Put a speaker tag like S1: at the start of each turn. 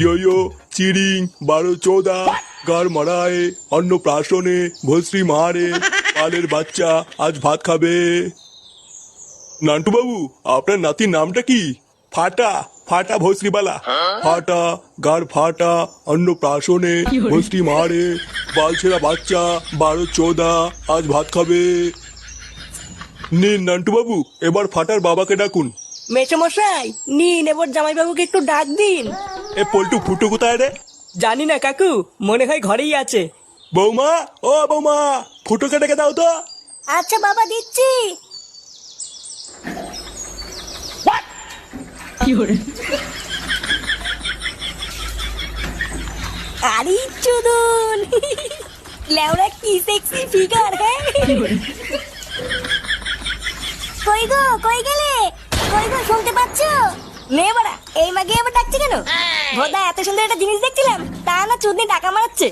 S1: ইয়ো চিরিং 12-14 গার মারায় অন্নপ্রাশনে ভস্রী মারে পালের বাচ্চা আজ ভাত খাবে। নান্টু বাবু, আপনার নাতির নামটা কি? ফাটা ফাটা ভস্রীবালা। ফাটা গার ফাটা অন্নপ্রাশনে ভস্রী মারে বালছেরা বাচ্চা 12-14 আজ ভাত খাবে। নিন নান্টু বাবু, এবার ফাটার বাবাকে ডাকুন।
S2: মেসোমশাই নিন, এবার জামাইবাবুকে একটু ডাক দিন।
S1: এ পল্টু ফুটু কোথায় রে?
S2: জানি না কাকু, মনে হয় ঘরেই আছে।
S1: বৌমা, ও বৌমা, ফুটোকে ডেকে দাও তো।
S3: আচ্ছা বাবা, দিচ্ছি। আরে চুদুন, লেওরা কি সেক্সি ফিগার। হ্যাঁ, কই গো, কই গেলে? কই গো, শুনতে পাচ্ছ? নে বাড়া, এই মাগে আবার ডাকছে কেন? ভোদা, এত সুন্দর একটা জিনিস দেখছিলাম, তা না চুদনি টাকা মারাচ্ছে।